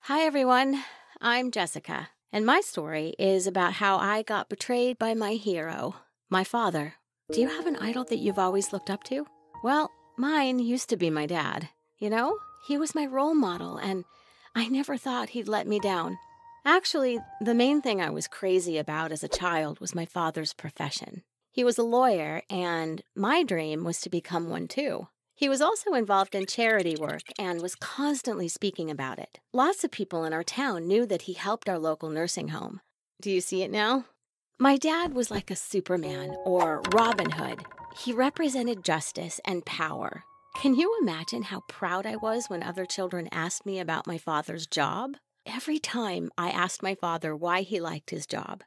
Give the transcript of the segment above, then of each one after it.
Hi, everyone. I'm Jessica, and my story is about how I got betrayed by my hero, my father. Do you have an idol that you've always looked up to? Well, mine used to be my dad. You know, he was my role model, and I never thought he'd let me down. Actually, the main thing I was crazy about as a child was my father's profession. He was a lawyer, and my dream was to become one too. He was also involved in charity work and was constantly speaking about it. Lots of people in our town knew that he helped our local nursing home. Do you see it now? My dad was like a Superman or Robin Hood. He represented justice and power. Can you imagine how proud I was when other children asked me about my father's job? Every time I asked my father why he liked his job,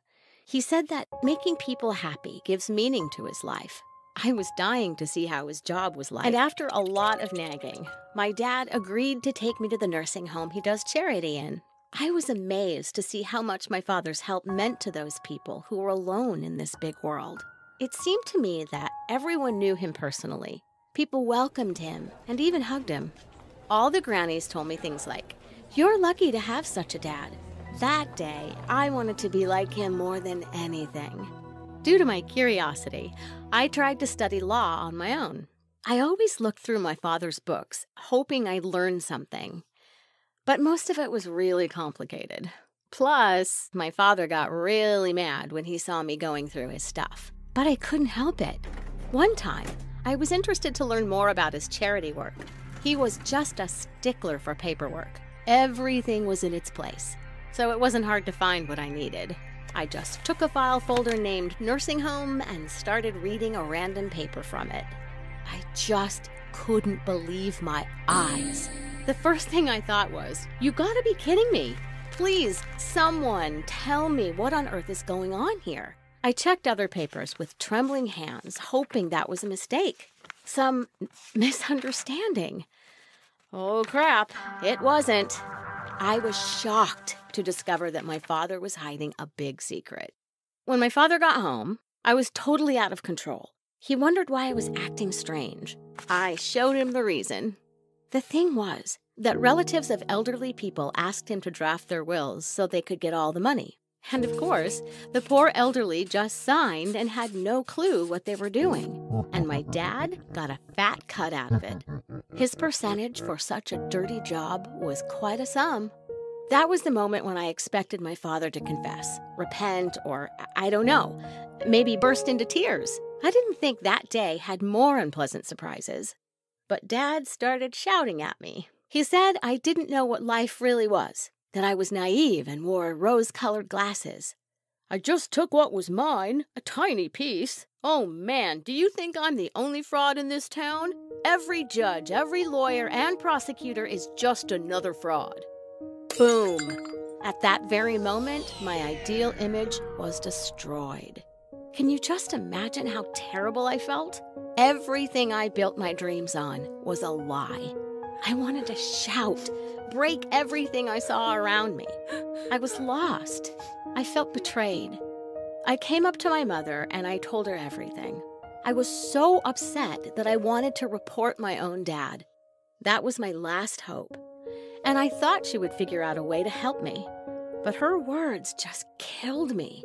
he said that making people happy gives meaning to his life. I was dying to see how his job was like. And after a lot of nagging, my dad agreed to take me to the nursing home he does charity in. I was amazed to see how much my father's help meant to those people who were alone in this big world. It seemed to me that everyone knew him personally. People welcomed him and even hugged him. All the grannies told me things like, "You're lucky to have such a dad." That day, I wanted to be like him more than anything. Due to my curiosity, I tried to study law on my own. I always looked through my father's books, hoping I'd learn something. But most of it was really complicated. Plus, my father got really mad when he saw me going through his stuff. But I couldn't help it. One time, I was interested to learn more about his charity work. He was just a stickler for paperwork. Everything was in its place, so it wasn't hard to find what I needed. I just took a file folder named Nursing Home and started reading a random paper from it. I just couldn't believe my eyes. The first thing I thought was, "You gotta be kidding me. Please, someone tell me what on earth is going on here." I checked other papers with trembling hands, hoping that was a mistake. Some misunderstanding. Oh crap, it wasn't. I was shocked to discover that my father was hiding a big secret. When my father got home, I was totally out of control. He wondered why I was acting strange. I showed him the reason. The thing was that relatives of elderly people asked him to draft their wills so they could get all the money. And of course, the poor elderly just signed and had no clue what they were doing. And my dad got a fat cut out of it. His percentage for such a dirty job was quite a sum. That was the moment when I expected my father to confess, repent, or I don't know, maybe burst into tears. I didn't think that day had more unpleasant surprises. But Dad started shouting at me. He said I didn't know what life really was, that I was naive and wore rose-colored glasses. "I just took what was mine, a tiny piece. Oh man, do you think I'm the only fraud in this town? Every judge, every lawyer, and prosecutor is just another fraud." Boom! At that very moment, my ideal image was destroyed. Can you just imagine how terrible I felt? Everything I built my dreams on was a lie. I wanted to shout, break everything I saw around me. I was lost. I felt betrayed. I came up to my mother and I told her everything. I was so upset that I wanted to report my own dad. That was my last hope. And I thought she would figure out a way to help me. But her words just killed me.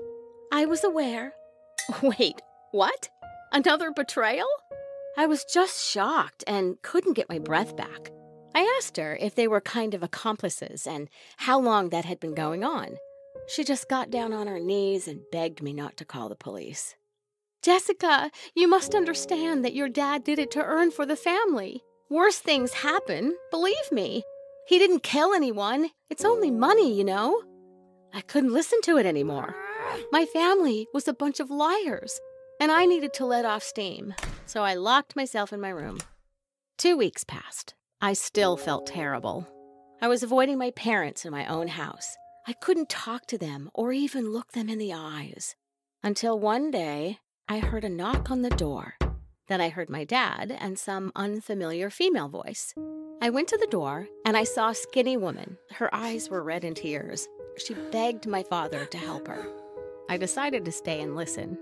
I was aware. Wait, what? Another betrayal? I was just shocked and couldn't get my breath back. I asked her if they were kind of accomplices and how long that had been going on. She just got down on her knees and begged me not to call the police. "Jessica, you must understand that your dad did it to earn for the family. Worse things happen, believe me. He didn't kill anyone. It's only money, you know." I couldn't listen to it anymore. My family was a bunch of liars, and I needed to let off steam, so I locked myself in my room. 2 weeks passed. I still felt terrible. I was avoiding my parents in my own house. I couldn't talk to them or even look them in the eyes. Until one day, I heard a knock on the door. Then I heard my dad and some unfamiliar female voice. I went to the door, and I saw a skinny woman. Her eyes were red in tears. She begged my father to help her. I decided to stay and listen.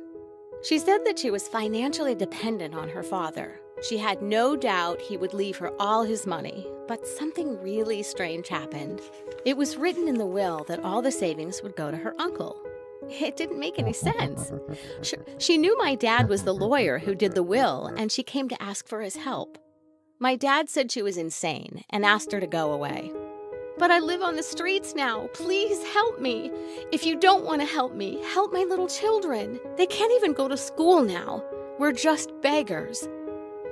She said that she was financially dependent on her father, She had no doubt he would leave her all his money, but something really strange happened. It was written in the will that all the savings would go to her uncle. It didn't make any sense. She knew my dad was the lawyer who did the will, and she came to ask for his help. My dad said she was insane and asked her to go away. But I live on the streets now. Please help me. If you don't want to help me, help my little children. They can't even go to school now. We're just beggars.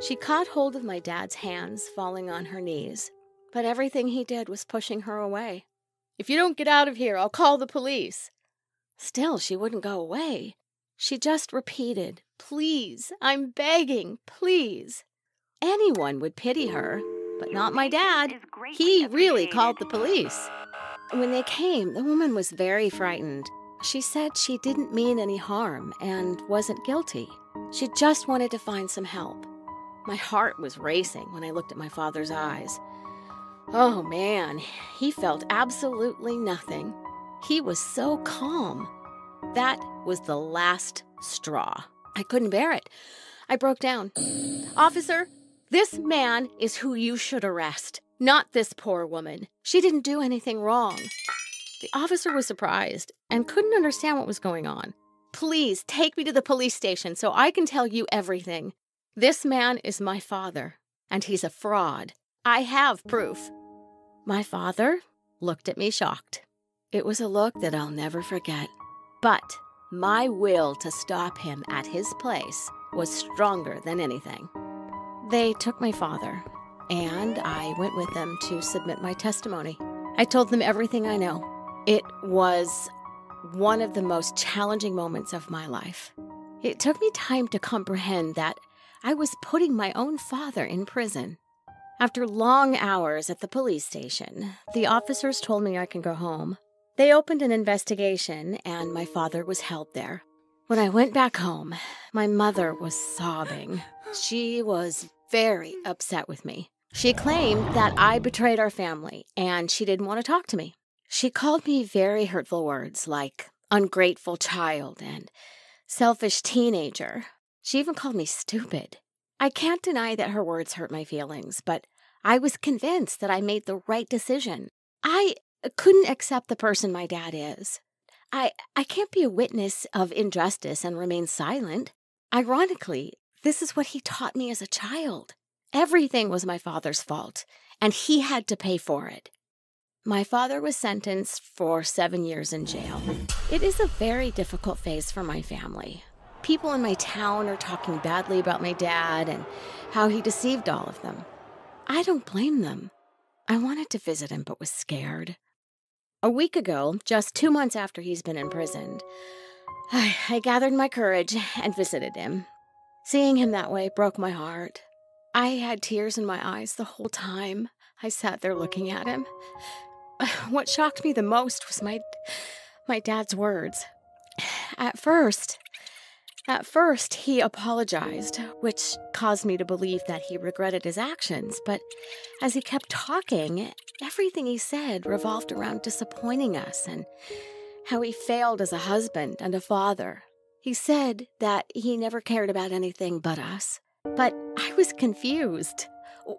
She caught hold of my dad's hands, falling on her knees. But everything he did was pushing her away. If you don't get out of here, I'll call the police. Still, she wouldn't go away. She just repeated, please, I'm begging, please. Anyone would pity her, but not my dad. He really called the police. When they came, the woman was very frightened. She said she didn't mean any harm and wasn't guilty. She just wanted to find some help. My heart was racing when I looked at my father's eyes. Oh man, he felt absolutely nothing. He was so calm. That was the last straw. I couldn't bear it. I broke down. Officer, this man is who you should arrest, not this poor woman. She didn't do anything wrong. The officer was surprised and couldn't understand what was going on. Please take me to the police station so I can tell you everything. This man is my father, and he's a fraud. I have proof. My father looked at me shocked. It was a look that I'll never forget. But my will to stop him at his place was stronger than anything. They took my father, and I went with them to submit my testimony. I told them everything I know. It was one of the most challenging moments of my life. It took me time to comprehend that I was putting my own father in prison. After long hours at the police station, the officers told me I can go home. They opened an investigation, and my father was held there. When I went back home, my mother was sobbing. She was very upset with me. She claimed that I betrayed our family, and she didn't want to talk to me. She called me very hurtful words like ungrateful child and selfish teenager. She even called me stupid. I can't deny that her words hurt my feelings, but I was convinced that I made the right decision. I couldn't accept the person my dad is. I can't be a witness of injustice and remain silent. Ironically, this is what he taught me as a child. Everything was my father's fault, and he had to pay for it. My father was sentenced for 7 years in jail. It is a very difficult phase for my family. People in my town are talking badly about my dad and how he deceived all of them. I don't blame them. I wanted to visit him but was scared. A week ago, just 2 months after he's been imprisoned, I gathered my courage and visited him. Seeing him that way broke my heart. I had tears in my eyes the whole time I sat there looking at him. What shocked me the most was my dad's words. At first, he apologized, which caused me to believe that he regretted his actions. But as he kept talking, everything he said revolved around disappointing us and how he failed as a husband and a father. He said that he never cared about anything but us. But I was confused.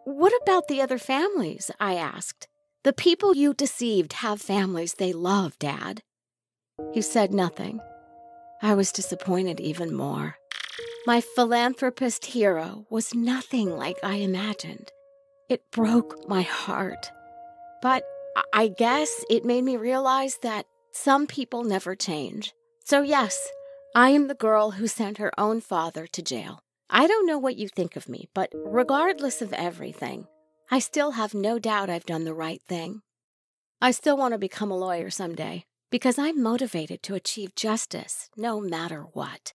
What about the other families? I asked. The people you deceived have families they love, Dad. He said nothing. I was disappointed even more. My philanthropist hero was nothing like I imagined. It broke my heart. But I guess it made me realize that some people never change. So yes, I am the girl who sent her own father to jail. I don't know what you think of me, but regardless of everything, I still have no doubt I've done the right thing. I still want to become a lawyer someday, because I'm motivated to achieve justice no matter what.